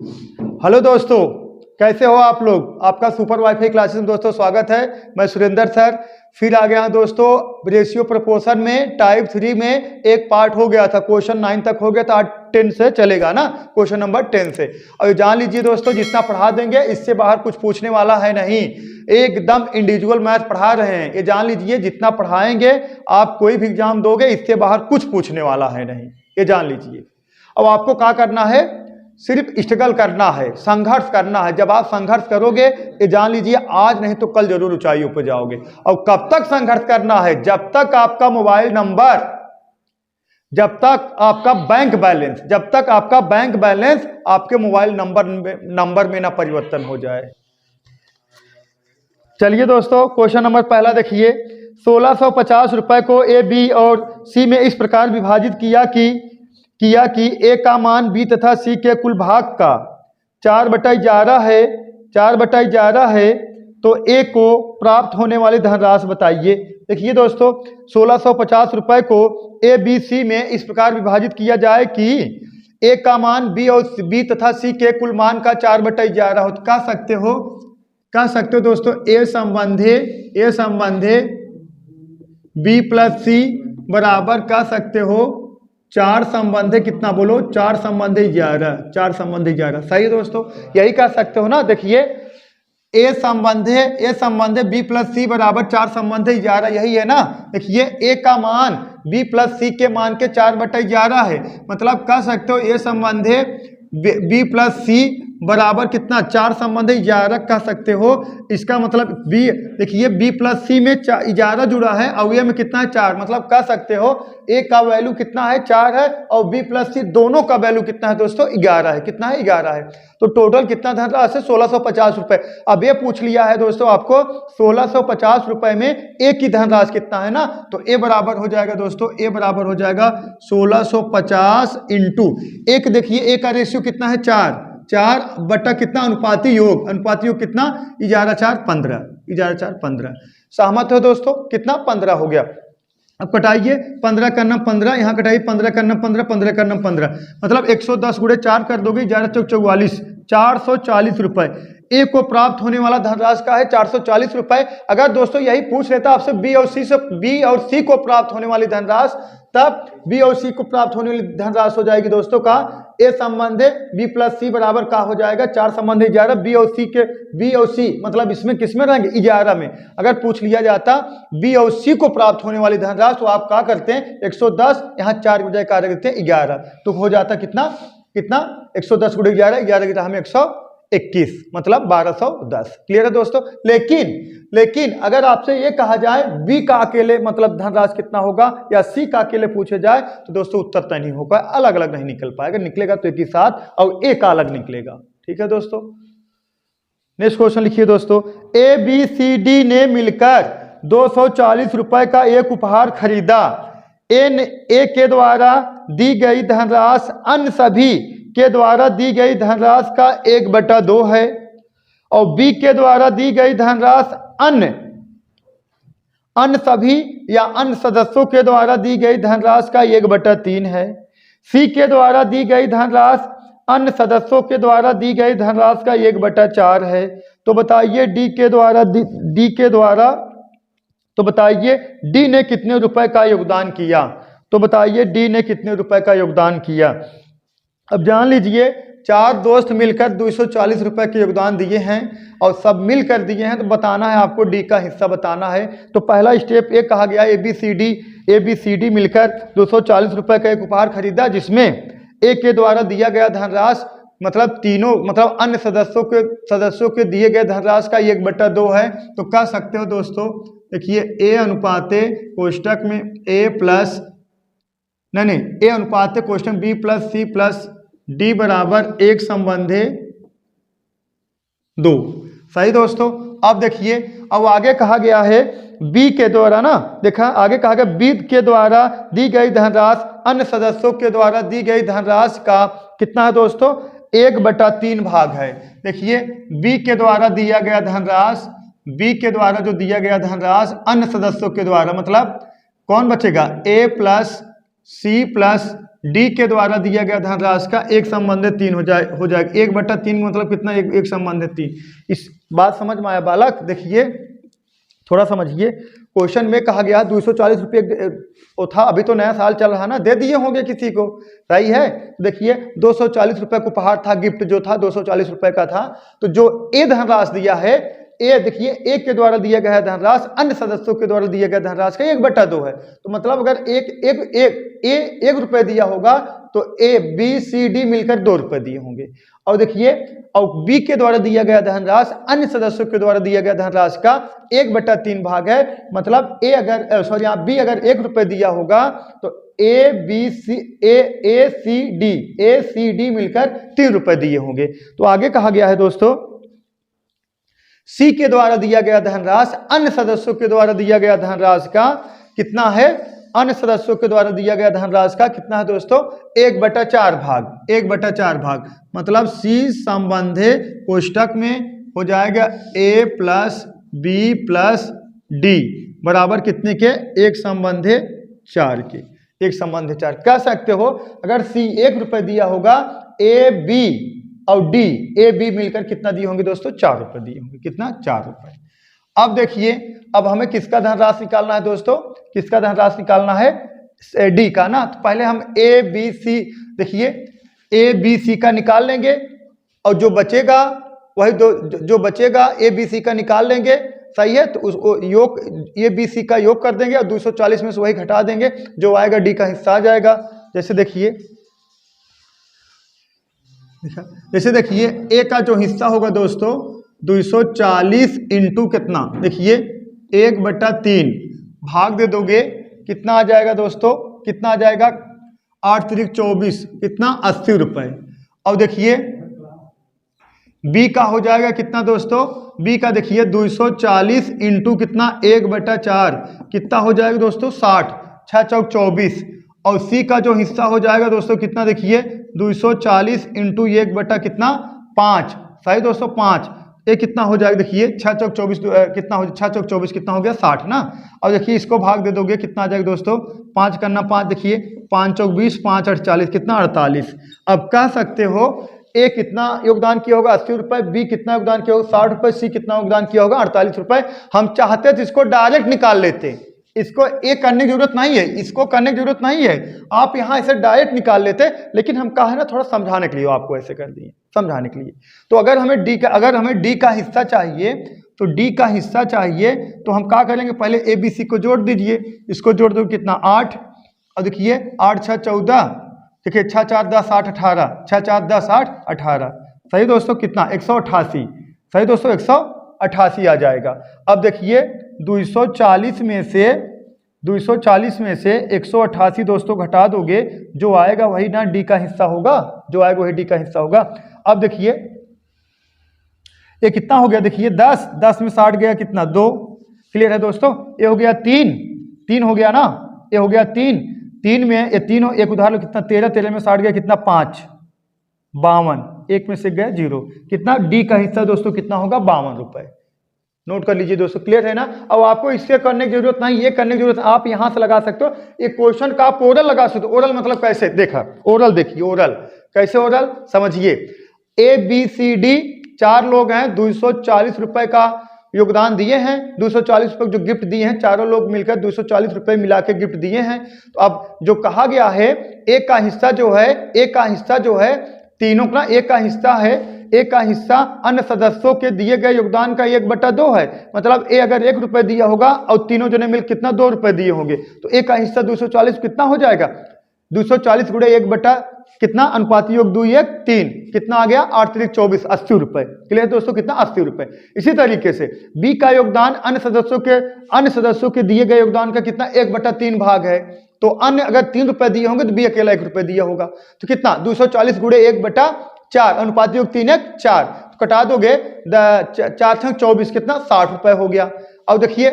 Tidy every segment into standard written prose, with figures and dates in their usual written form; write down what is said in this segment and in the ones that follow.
Hello दोस्तों, कैसे हो आप लोग। आपका सुपर वाईफाई क्लासेस में दोस्तों स्वागत है। मैं सुरेंद्र सर फिर आ गया हूं दोस्तों। रेशियो प्रोपोर्शन में टाइप 3 में एक पार्ट हो गया था, क्वेश्चन 9 तक हो गया था, 10 से चलेगा ना, क्वेश्चन नंबर 10 से। और जान लीजिए दोस्तों, जितना पढ़ा देंगे इससे बाहर कुछ पूछने वाला है नहीं, एकदम इंडिविजुअल मैथ पढ़ा रहे हैं। ये जान लीजिए, जितना पढ़ाएंगे आप कोई भी एग्जाम दोगे इससे बाहर कुछ पूछने वाला है नहीं, ये जान लीजिए। अब आपको क्या करना है, सिर्फ स्ट्रगल करना है, संघर्ष करना है। जब आप संघर्ष करोगे ये जान लीजिए आज नहीं तो कल जरूर ऊंचाइयों पर जाओगे। और कब तक संघर्ष करना है, जब तक आपका मोबाइल नंबर, जब तक आपका बैंक बैलेंस, जब तक आपका बैंक बैलेंस आपके मोबाइल नंबर में ना परिवर्तन हो जाए। चलिए दोस्तों, क्वेश्चन नंबर पहला देखिए। 1650 रुपए को ए, बी और सी में इस प्रकार विभाजित किया कि ए का मान बी तथा सी के कुल भाग का 4/11 है, 4/11 है, तो ए को प्राप्त होने वाली धनराशि बताइए। देखिए दोस्तों, 1650 रुपए को ए, बी, सी में इस प्रकार विभाजित किया जाए कि ए का मान बी और बी तथा सी के कुल मान का 4/11 हो। तो कह सकते हो दोस्तों, ए संबंधे बी प्लस सी बराबर कह सकते हो 4 संबंधे कितना बोलो, 4 संबंधे 11, 4 संबंधे 11। सही है दोस्तों, यही कह सकते हो ना। देखिए ए संबंधे बी प्लस सी बराबर 4 संबंधे 11, यही है ना। देखिए ए का मान बी प्लस सी के मान के 4/11 है, मतलब कह सकते हो ए संबंधे बी प्लस सी बराबर कितना, 4 संबंधे 11 कह सकते हो। इसका मतलब बी, देखिए बी प्लस सी में 11 जुड़ा है और ए में कितना है 4, मतलब कह सकते हो ए का वैल्यू कितना है 4 है और बी प्लस सी दोनों का वैल्यू कितना है दोस्तों 11 है। कितना है 11 है। तो टोटल कितना धनराशि 1650 रुपए। अब ये पूछ लिया है दोस्तों आपको 1650 रुपए में ए की धनराशि कितना है ना, तो ए बराबर हो जाएगा दोस्तों, ए बराबर हो जाएगा 1650 इंटू एक। देखिए ए का रेशियो कितना है 4 बटा कितना अनुपाती योग कितना 11/4 15। सहमत हो दोस्तों, कितना 15 हो गया। अब कटाइए, 15 का नम 15, यहाँ कटाइए 15 का नम 15, 15 का नम 15, मतलब 110 गुणे 4 कर दोगे 11 चौक 44, 440 रुपए। ए को प्राप्त होने वाला धनराशि का है 440 रुपए। अगर दोस्तों यही पूछ लेता आपसे बी और सी को प्राप्त होने वाली धनराशि, तब बी और सी को प्राप्त होने वाली धनराशि हो जाएगी दोस्तों का ए संबंधे बी प्लस सी बराबर का हो जाएगा 4 संबंधे 11, बी और सी मतलब इसमें किसमें रहेंगे 11 में। अगर पूछ लिया जाता बी और सी को प्राप्त होने वाली धनराशि, तो आप क्या करते हैं 110, यहाँ 4 की बजाय कार्य करते हैं 11, तो हो जाता कितना 110 गुणे 11, 11 की जगह में 121, मतलब 1210। क्लियर है दोस्तों। लेकिन अगर आपसे ये कहा जाए बी का अकेले मतलब धनराशि कितना होगा या सी का अकेले पूछे जाए, तो दोस्तों उत्तर तय नहीं होगा, अलग अलग नहीं निकल पाएगा, निकलेगा तो एक ही साथ और ए का अलग निकलेगा। ठीक है दोस्तों। नेक्स्ट क्वेश्चन लिखिए दोस्तों। ए, बी, सी, डी ने मिलकर 240 रुपए का एक उपहार खरीदा। ए के द्वारा दी गई धनराशि अन्य सभी के द्वारा दी गई धनराशि का 1/2 है और बी के द्वारा दी गई धनराशि अन्य सभी या अन्य सदस्यों के द्वारा दी गई धनराशि का 1/3 है। सी के द्वारा दी गई धनराशि अन्य सदस्यों के द्वारा दी गई धनराशि का 1/4 है। तो बताइए डी ने कितने रुपए का योगदान किया। तो बताइए डी ने कितने रुपए का योगदान किया। अब जान लीजिए 4 दोस्त मिलकर 240 रुपए के योगदान दिए हैं और सब मिलकर दिए हैं, तो बताना है आपको डी का हिस्सा बताना है। तो पहला स्टेप ये कहा गया ए बी सी डी मिलकर 240 रुपए का एक उपहार खरीदा, जिसमें ए के द्वारा दिया गया धनराशि मतलब तीनों मतलब अन्य सदस्यों के दिए गए धनराशि का 1/2 है। तो कह सकते हो दोस्तों, देखिए ए अनुपाते कोष्टक में ए अनुपात कोष्टक B plus C plus D बराबर 1 संबंधे 2। सही दोस्तों। अब देखिए, अब आगे कहा गया है बी के द्वारा ना, देखा आगे कहा गया बी के द्वारा दी गई धनराशि अन्य सदस्यों के द्वारा दी गई धनराशि का कितना है दोस्तों 1/3 भाग है। देखिए बी के द्वारा दिया गया धनराशि, बी के द्वारा जो दिया गया धनराशि अन्य सदस्यों के द्वारा, मतलब कौन बचेगा ए प्लस सी प्लस डी के द्वारा दिया गया धनराशि का एक संबंधित 3 हो जाएगा। 1/3 मतलब कितना, एक संबंधित 3। इस बात समझ में आया बालक? देखिए थोड़ा समझिए, क्वेश्चन में कहा गया 240 रुपये था, अभी तो नया साल चल रहा ना, दे दिए होंगे किसी को, सही है। देखिए 240 रुपये को उपहार था, गिफ्ट जो था 240 रुपये का था। तो जो ए धनराशि दिया है, ए देखिए एक के द्वारा दिया गया है धनराशि अन्य सदस्यों के द्वारा दिया गया धनराशि का 1/2 है। तो मतलब अगर एक रुपये दिया होगा तो ए बी सी डी मिलकर 2 रुपये दिए होंगे। और देखिए और बी के द्वारा दिया गया धनराशि अन्य सदस्यों के द्वारा दिया गया धनराशि का 1/3 भाग है। मतलब ए अगर सॉरी यहाँ बी अगर 1 रुपये दिया होगा तो ए सी डी मिलकर 3 रुपये दिए होंगे। तो आगे कहा गया है दोस्तों, सी के द्वारा दिया गया धनराशि अन्य सदस्यों के द्वारा दिया गया धनराशि का कितना है, अन्य सदस्यों के द्वारा दिया गया धनराशि का कितना है दोस्तों, 1/4 भाग। 1/4 भाग मतलब सी संबंधित कोष्टक में हो जाएगा ए प्लस बी प्लस डी बराबर कितने के, 1 संबंधित 4 के। 1 संबंधित 4 कह सकते हो। अगर सी 1 रुपये दिया होगा, ए बी और डी ए बी मिलकर कितना दिए होंगे दोस्तों, 4 रुपये दिए होंगे। कितना, 4 रुपये। अब देखिए अब हमें किसका धनराशि निकालना है दोस्तों, किसका धनराशि निकालना है, डी का ना। तो पहले हम ए बी सी, देखिए ए बी सी का निकाल लेंगे और जो बचेगा वही जो बचेगा ए बी सी का निकाल लेंगे, सही है। तो उसको योग ए बी सी का योग कर देंगे और 240 में से वही घटा देंगे, जो आएगा डी का हिस्सा आ जाएगा। जैसे देखिए ए का जो हिस्सा होगा दोस्तों 240 इंटू कितना, देखिए 1/3 भाग दे दोगे कितना आ जाएगा दोस्तों, कितना आ जाएगा, 8 त्रिक 24 कितना, 80 रुपये। और देखिए बी का हो जाएगा कितना दोस्तों, बी का देखिए 240 इंटू कितना, 1/4 कितना हो जाएगा दोस्तों, 60, 6 चौक 24। और सी का जो हिस्सा हो जाएगा दोस्तों कितना, देखिए 240 इंटू 1 कितना, 5, सही दोस्तों 5। ये कितना हो जाएगा, देखिए 6 चौक 24 कितना हो, 6 चौक 24 कितना हो गया, 60 ना। और देखिए इसको भाग दे दोगे कितना आ जाएगा दोस्तों, 5 करना 5, देखिए 5 चौक 20, 5 48 कितना, 48। अब कह सकते हो ए कितना योगदान किया होगा, 80 रुपये, बी कितना योगदान किया होगा, 60 रुपये, सी कितना योगदान किया होगा, 48 रुपये। हम चाहते तो इसको डायरेक्ट निकाल लेते, इसको ए करने की जरूरत नहीं है, इसको करने की जरूरत नहीं है, आप यहाँ इसे डायरेक्ट निकाल लेते। लेकिन हम कहा है ना थोड़ा समझाने के लिए आपको ऐसे कर दिए, समझाने के लिए। तो अगर हमें डी का हिस्सा चाहिए, तो डी का हिस्सा चाहिए तो हम क्या करेंगे, पहले ए बी सी को जोड़ दीजिए। इसको जोड़ दो कितना, 8, और देखिए 8 6 14, देखिए 6 4 10 8 18, 6 4 10 8 18, सही दोस्तों कितना, 188, सही दोस्तों 188 आ जाएगा। अब देखिए 240 में से 188 दोस्तों घटा दोगे, जो आएगा वही ना डी का हिस्सा होगा, जो आएगा वही डी का हिस्सा होगा। अब देखिए ये कितना हो गया, देखिए 10 में 60 गया कितना, 2, क्लियर है दोस्तों। ये हो गया 3 हो गया ना, ये हो गया 3 में ये 3 एक उदाहरण कितना, 13 में 60 गया कितना, 5, 52, 1 में से गया 0, कितना डी का हिस्सा दोस्तों कितना होगा, 52 रुपये। नोट कर लीजिए दोस्तों, क्लियर है ना। अब आपको इससे करने की जरूरत नहीं, ये करने की जरूरत, आप यहां से लगा सकते हो। एक क्वेश्चन का आप ओरल लगा सकते हो। ओरल मतलब कैसे, देखा ओरल, देखिए ओरल कैसे, ओरल समझिए। ए बी सी डी 4 लोग हैं, 240 रुपए का योगदान दिए हैं, 240 रुपए जो गिफ्ट दिए हैं, चारों लोग मिलकर 240 रुपए मिला के गिफ्ट दिए हैं। तो अब जो कहा गया है, एक का हिस्सा जो है तीनों का, एक का हिस्सा है, एक का हिस्सा अन्य सदस्यों के दिए गए योगदान का 1/2 है। मतलब ए अगर 1 रुपये दिया होगा और तीनों जने मिल कितना 2 रुपये दिए होंगे, तो ए का हिस्सा 240 कितना हो जाएगा, 240 गुणे 1 कितना, अनुपाती योग 2 1 3 कितना आ गया, 8 त्रिक 24, 80 रुपये। क्लियर दोस्तों कितना, 80 रुपये। इसी तरीके से बी का योगदान अन्य सदस्यों के दिए गए योगदान का कितना, 1/3 भाग है। तो अन्य अगर 3 रुपये दिए होंगे तो बी अकेला 1 रुपये दिया होगा, तो कितना 240 गुणे 1/4, अनुपात योग 3 1 4, तो कटा दोगे 4 6 24 कितना, 60 रुपये हो गया। अब देखिए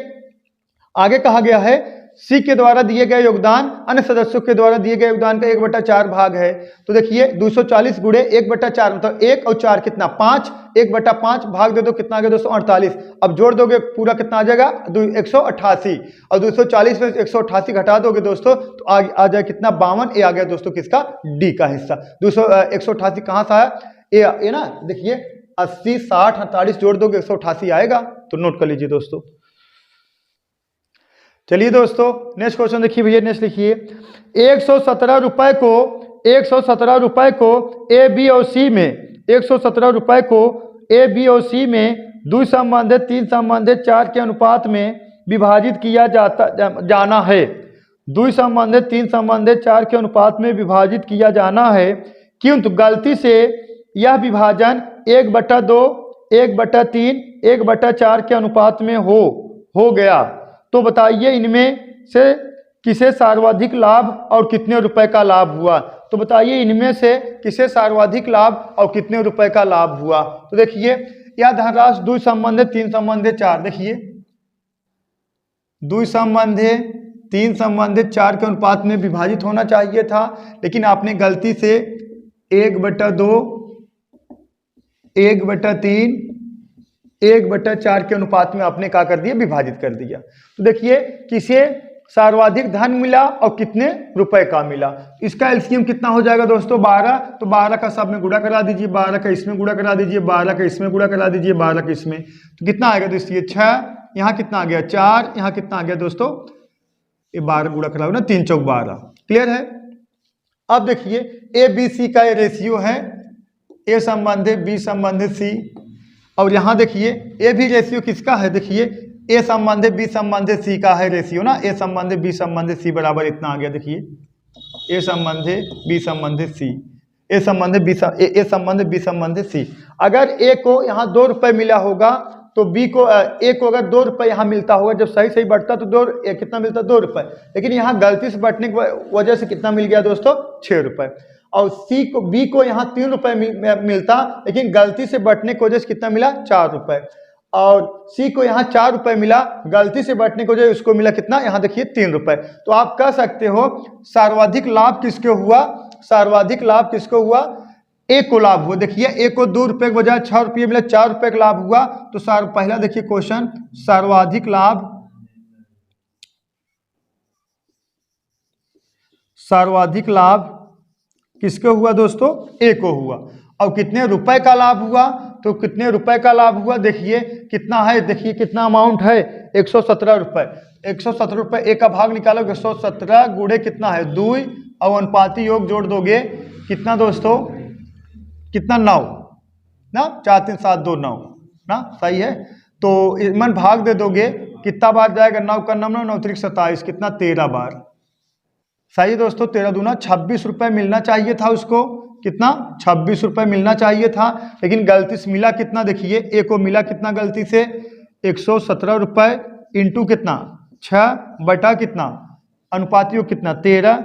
आगे कहा गया है सी के द्वारा दिए गए योगदान अन्य सदस्यों के द्वारा दिए गए योगदान का 1/4 भाग है। तो देखिए 240 गुणे 1/4 मतलब 1 और 4 कितना 5, 1/5 भाग दे दो कितना आ गया दोस्तों 48। अब जोड़ दोगे पूरा कितना आ जाएगा 188 और 240 में 188 घटा दोगे दोस्तों तो आ जाए कितना 52। ये आ गया दोस्तों किसका डी का हिस्सा। 188 कहाँ से आया ये ना देखिए 80 60 48 जोड़ दोगे 188 आएगा। तो नोट कर लीजिए दोस्तों। चलिए दोस्तों नेक्स्ट क्वेश्चन देखिए भैया। नेक्स्ट लिखिए 117 रुपए को ए बी और सी में 117 रुपए को ए बी और सी में 2 संबंधित 3 संबंधित 4 के अनुपात में विभाजित किया जाना है। 2 संबंधित 3 संबंधित 4 के अनुपात में विभाजित किया जाना है, किंतु गलती से यह विभाजन 1/2, 1/3, 1/4 के अनुपात में हो गया। तो बताइए इनमें से किसे सर्वाधिक लाभ और कितने रुपए का लाभ हुआ। तो बताइए इनमें से किसे सर्वाधिक लाभ और कितने रुपए का लाभ हुआ। तो देखिए यह धनराशि 2 संबंधित 3 संबंधित 4 देखिए 2 संबंधित 3 संबंधित 4 के अनुपात में विभाजित होना चाहिए था, लेकिन आपने गलती से 1/2, 1/3, 1/4 के अनुपात में आपने क्या कर दिया विभाजित कर दिया। तो देखिए किसे सर्वाधिक धन मिला और कितने रुपए का मिला। इसका एलसीएम कितना हो जाएगा दोस्तों 12। तो 12 का सब में गुणा करा दीजिए, 12 का इसमें गुणा करा दीजिए, 12 का इसमें गुणा करा दीजिए, 12 का इसमें। तो कितना आएगा दोस्तों 6, यहाँ कितना आ गया 4, यहाँ कितना आ गया दोस्तों ये 12 गुणा करा ना 3 चौक 12। क्लियर है। अब देखिए ए बी सी का ये रेशियो है, ए संबंधित बी संबंधित सी। और यहाँ देखिए ए भी रेशियो किसका है, देखिए ए संबंधित बी संबंधित सी का है रेशियो ना। ए संबंधित बी संबंधित सी बराबर इतना आ गया। देखिए ए संबंधित बी संबंधित सी, ए संबंधित बी संबंधित सी। अगर ए को यहाँ 2 रुपए मिला होगा तो बी को ए को अगर 2 रुपए यहाँ मिलता होगा, जब सही सही बढ़ता तो कितना मिलता 2 रुपए, लेकिन यहाँ गलती से बढ़ने की वजह से कितना मिल गया दोस्तों 6 रुपए। और बी को यहाँ 3 रुपए मिलता, लेकिन गलती से बढ़ने की वजह से कितना मिला 4 रुपए। और सी को यहाँ 4 रुपए मिला, गलती से बढ़ने की वजह से उसको मिला कितना यहाँ देखिए 3 रुपए। तो आप कह सकते हो सर्वाधिक लाभ किसको हुआ, सर्वाधिक लाभ किसको हुआ ए को लाभ हुआ। देखिए ए को 2 रुपए के बजाय 6 रुपये मिला, 4 रुपए का लाभ हुआ। तो पहला देखिए क्वेश्चन सर्वाधिक लाभ किसको हुआ दोस्तों ए को हुआ। और कितने रुपए का लाभ हुआ, तो कितने रुपए का लाभ हुआ देखिए कितना है, देखिए कितना अमाउंट है 117 रुपए। 117 रुपए ए का भाग निकालो 117 गुणे कितना है 2 और अनुपाती योग जोड़ दोगे कितना दोस्तों कितना 9 ना, 4 3 7 2 9 ना, सही है। तो मन भाग दे दोगे कितना बार जाएगा 9 का 9 9 3 27 कितना 13 बार। सही है दोस्तों 13 दूना 26 रुपए मिलना चाहिए था उसको, कितना 26 रुपए मिलना चाहिए था, लेकिन गलती से मिला कितना देखिए ए को मिला कितना गलती से 117 रुपए इंटू कितना 6 बटा कितना अनुपात योग कितना 13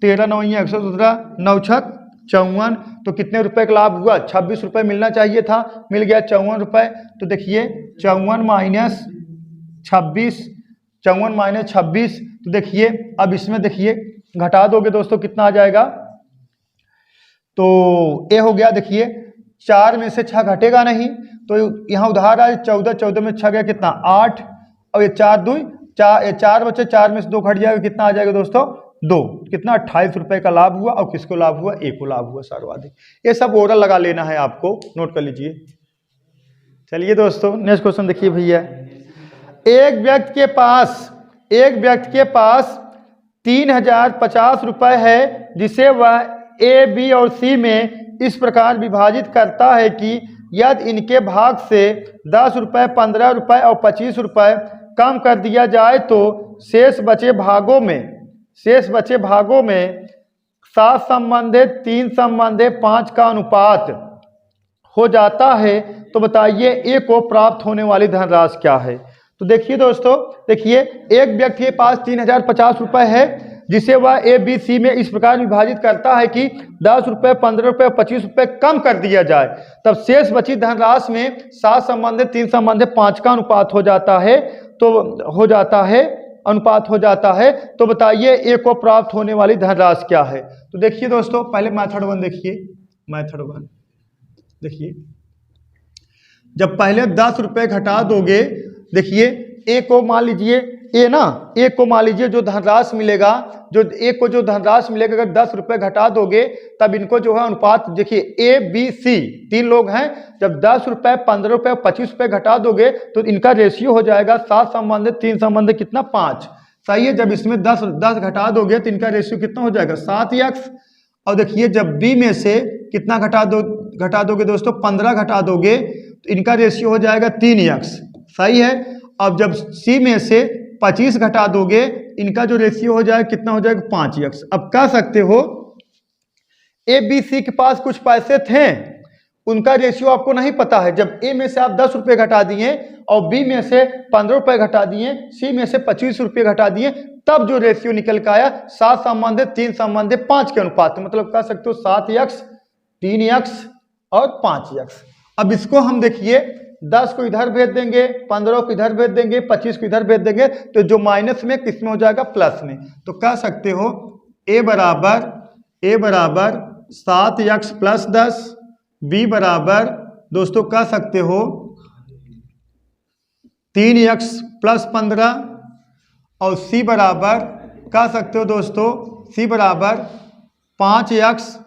13 9 117 9 6 54। तो कितने रुपए का लाभ हुआ 26 रुपए मिलना चाहिए था, मिल गया 54 रुपए। तो देखिए 54 माइनस 26, तो देखिए अब इसमें देखिए घटा दोगे दोस्तों कितना आ जाएगा। तो ए हो गया देखिए 4 में से 6 घटेगा नहीं, तो यहाँ उधार आए 14 में 6 गया कितना 8 और ये 4 2 4 बचे 4 में से 2 घट जाएगा कितना आ जाएगा दोस्तों 2, कितना 28 रुपए का लाभ हुआ। और किसको लाभ हुआ ए को लाभ हुआ सर्वाधिक। ये सब ओरल लगा लेना है आपको, नोट कर लीजिए। चलिए दोस्तों नेक्स्ट क्वेश्चन देखिए भैया। एक व्यक्ति के पास 3050 रुपए है, जिसे वह ए बी और सी में इस प्रकार विभाजित करता है कि यदि इनके भाग से 10 रुपए 15 रुपए और 25 रुपए कम कर दिया जाए तो शेष बचे भागों में 7 संबंधित 3 संबंधित 5 का अनुपात हो जाता है। तो बताइए ए को प्राप्त होने वाली धनराशि क्या है। तो देखिए दोस्तों, देखिए एक व्यक्ति के पास 3050 रुपए है, जिसे वह ए बी सी में इस प्रकार विभाजित करता है कि 10 रुपए 15 रुपए 25 रुपए कम कर दिया जाए, तब शेष बची धनराशि में 7 संबंधित 3 संबंधित 5 का अनुपात हो जाता है। तो हो जाता है अनुपात हो जाता है। तो बताइए ए को प्राप्त होने वाली धनराशि क्या है। तो देखिए दोस्तों, पहले मेथड 1 देखिए। मेथड 1 देखिए, जब पहले 10 रुपये घटा दोगे, देखिए ए को मान लीजिए, ए ना, ए को मान लीजिए जो धनराशि मिलेगा, जो ए को जो धनराशि मिलेगा, अगर 10 रुपये घटा दोगे तब इनको जो है अनुपात, देखिए ए बी सी 3 लोग हैं, जब 10 रुपये 15 रुपये 25 रुपये घटा दोगे तो इनका रेशियो हो जाएगा 7 संबंधित 3 संबंधित कितना 5। सही है। जब इसमें 10 घटा दोगे तो इनका रेशियो कितना हो जाएगा 7x। और देखिए जब बी में से कितना घटा दोगे दोस्तों, 15 घटा दोगे तो इनका रेशियो हो जाएगा 3x। सही है। अब जब सी में से 25 घटा दोगे, इनका जो रेशियो हो जाएगा कितना हो जाएगा 5x। अब कह सकते हो ए बी सी के पास कुछ पैसे थे, उनका रेशियो आपको नहीं पता है। जब ए में से आप 10 रुपये घटा दिए और बी में से 15 रुपये घटा दिए, सी में से 25 रुपये घटा दिए, तब जो रेशियो निकल के आया 7 संबंधित 3 संबंधित 5 के अनुपात, मतलब कह सकते हो 7x 3x और 5x। अब इसको हम देखिए 10 को इधर भेज देंगे, 15 को इधर भेज देंगे, 25 को इधर भेज देंगे, तो जो माइनस में किस में हो जाएगा प्लस में। तो कह सकते हो ए बराबर 7x प्लस 10, बी बराबर दोस्तों कह सकते हो 3x प्लस 15, और सी बराबर कह सकते हो दोस्तों सी बराबर 5x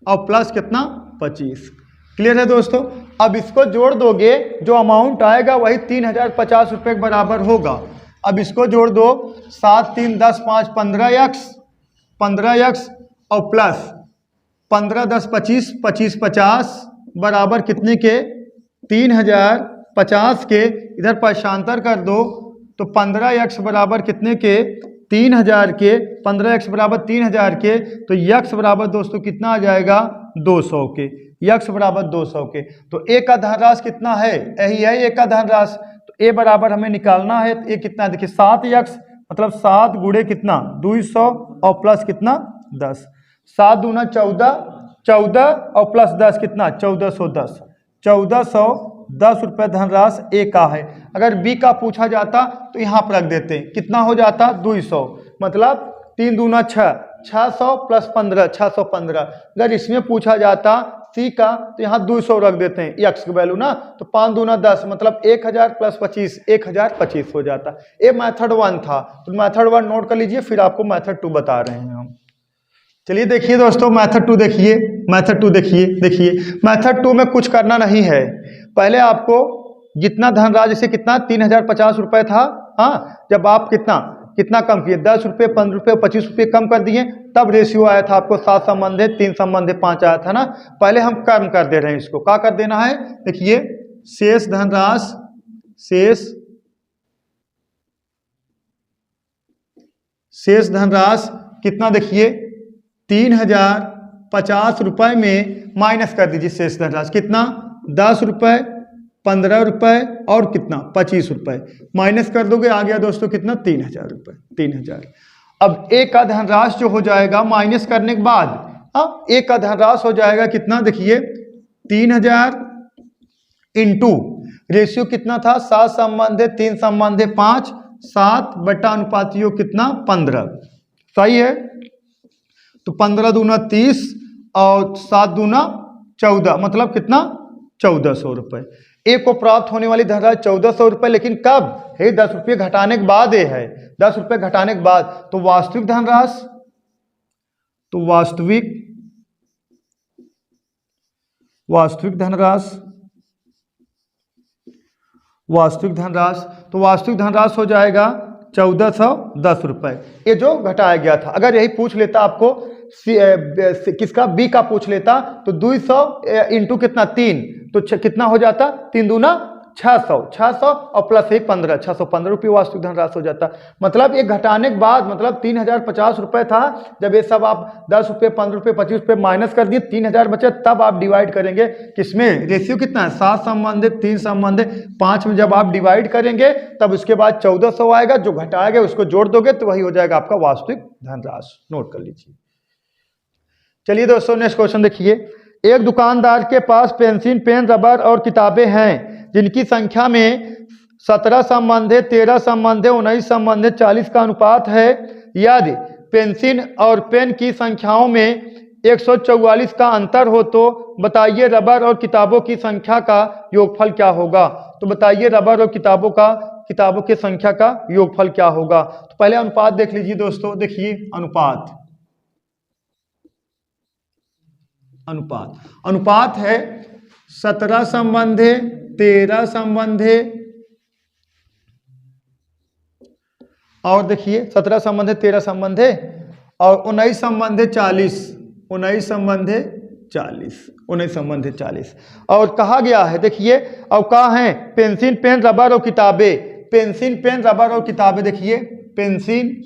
और प्लस कितना 25। क्लियर है दोस्तों। अब इसको जोड़ दोगे, जो अमाउंट आएगा वही 3050 रुपये के बराबर होगा। अब इसको जोड़ दो, 7 3 10 5 15x और प्लस 15 10 25 25 50 बराबर कितने के 3050 के, इधर पक्षांतर कर दो तो 15x बराबर कितने के 3000 के, 15x बराबर 3000 के, तो x बराबर दोस्तों कितना आ जाएगा 200 के, x बराबर 200 के। तो ए का धनराशि कितना है, यही है ए का धनराशि। तो ए बराबर हमें निकालना है, तो ए कितना देखिए 7x मतलब 7 गुणे कितना 200 और प्लस कितना 10, 7 दूना 14 और प्लस 10 कितना 1410, 1410 रुपये धनराशि ए का है। अगर बी का पूछा जाता तो यहाँ पर रख देते, कितना हो जाता 200, मतलब 3 दूना 6, 600 प्लस 15 615। अगर इसमें पूछा जाता सी का तो यहाँ 200 रख देते हैं एक्स की वैल्यू ना, तो 5 दूना 10 मतलब 1000 प्लस 25 1025 हो जाता। ये मेथड 1 था, तो मेथड 1 नोट कर लीजिए, फिर आपको मेथड 2 बता रहे हैं हम। चलिए देखिए दोस्तों मेथड 2 देखिए, मेथड 2 देखिए मेथड 2 में कुछ करना नहीं है। पहले आपको जितना धनराशि से कितना 3050 रुपये था, हाँ, जब आप कितना कम किए 10 रुपये 15 रुपये 25 रुपये कम कर दिए, तब रेशियो आया था आपको 7 संबंधित 3 संबंधित 5 आया था ना। पहले हम कम कर दे रहे हैं, इसको क्या कर देना है, देखिए शेष धनराशि कितना, देखिए 3050 रुपये में माइनस कर दीजिए शेष धनराशि कितना 10 रुपये 15 रुपये और कितना 25 रुपये, माइनस कर दोगे आ गया दोस्तों कितना 3000 रुपये 3000। अब ए का धनराशि जो हो जाएगा माइनस करने के बाद, ए का धनराशि हो जाएगा कितना, देखिए 3000 इंटू रेशियो कितना था 7 संबंधित 3 संबंधित 5, 7 बटा अनुपातियों कितना 15। सही है। तो 15 दूना 30 और 7 दूना 14 मतलब कितना 1400 रुपये। ए को प्राप्त होने वाली धनराशि 1400 रुपये, लेकिन कब है 10 रुपये घटाने के बाद ए है, 10 रुपये घटाने के बाद। तो वास्तविक धनराशि, तो वास्तविक धनराशि हो जाएगा 1410 रुपये, ये जो घटाया गया था। अगर यही पूछ लेता आपको किसका बी का पूछ लेता तो 200 इंटू कितना 3, तो कितना हो जाता 3 दूना 600 और प्लस 1 15 615 रुपये वास्तविक धनराशि हो जाता। मतलब ये घटाने के बाद, मतलब 3050 रुपये था, जब ये सब आप 10 रुपये 15 रुपये 25 रुपये माइनस कर दिए 3000 बचे, तब आप डिवाइड करेंगे किसमें, रेशियो कितना है 7 संबंधित 3 संबंधित 5 में जब आप डिवाइड करेंगे तब उसके बाद 1400 आएगा, जो घटाया गया उसको जोड़ दोगे तो वही हो जाएगा आपका वास्तविक धनराशि। नोट कर लीजिए। चलिए दोस्तों नेक्स्ट क्वेश्चन देखिए। एक दुकानदार के पास पेंसिल पेन रबर और किताबें हैं जिनकी संख्या में 17 संबंध है, 13 संबंध है, 19 संबंध है, 40 का अनुपात है। यदि पेंसिल और पेन की संख्याओं में 144 का अंतर हो तो बताइए रबर और किताबों की संख्या का योगफल क्या होगा। तो बताइए रबर और किताबों की संख्या का योगफल क्या होगा। तो पहले अनुपात देख लीजिए दोस्तों। देखिए अनुपात है 17 संबंध है, 13 संबंध है, और देखिए 17 संबंध है, 13 संबंध है, और 19 संबंध है 40, 19 संबंध है 40। और कहा गया है, देखिए और कहा है पेंसिल पेन रबर और किताबें। पेंसिल पेन रबर और किताबें, देखिए पेंसिल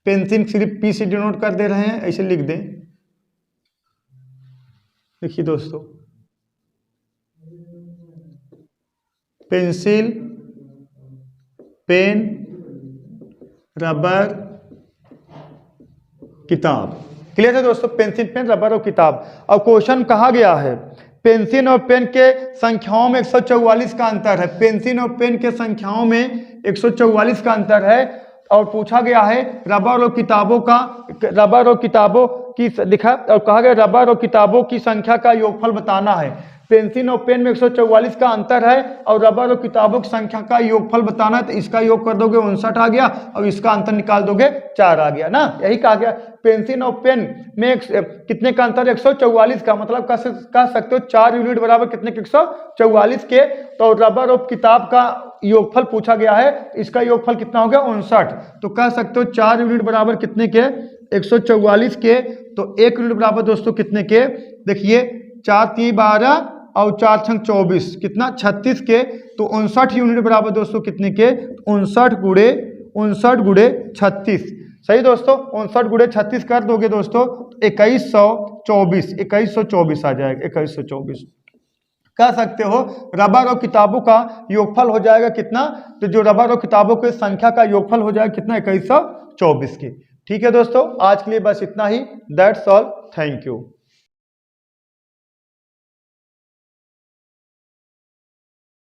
सिर्फ पी से डिनोट कर दे रहे हैं, ऐसे लिख दें। देखिए दोस्तों, पेंसिल पेन रबर किताब। क्लियर है दोस्तों, पेंसिल पेन रबर और किताब। और क्वेश्चन कहा गया है पेंसिल और पेन के संख्याओं में 144 का अंतर है। पेंसिल और पेन के संख्याओं में 144 का अंतर है। और पूछा गया है रबर और किताबों की दिखा, और कहा गया रबर और किताबों की संख्या का योगफल बताना है। पेंसिल और पेन में 144 का अंतर है और रबर और किताबों की संख्या का योगफल बताना है। तो इसका योग कर दोगे 59 आ गया, और इसका अंतर निकाल दोगे 4 आ गया ना। यही कहा गया पेंसिल और पेन में कितने का अंतर, 144 का। मतलब कह सकते हो 4 यूनिट बराबर कितने के, 144 के। तो रबर और किताब का योगफल पूछा गया है, इसका योगफल कितना हो गया, 59। तो कह सकते हो 4 यूनिट बराबर कितने के, 144 के। तो 1 यूनिट बराबर दोस्तों कितने के, देखिए 4 3 12 और 4 6 24, कितना 36 के। तो 59 यूनिट बराबर दोस्तों कितने के, 59 गुणे 36। सही दोस्तों, 59 गुणे 36 कर दोगे दोस्तों 2124 आ जाएगा, 2124। कह सकते हो रबर और किताबों का योगफल हो जाएगा कितना, तो जो रबर और किताबों की संख्या का योगफल हो जाएगा कितना, 2124 की। ठीक है दोस्तों, आज के लिए बस इतना ही। That's all, thank you.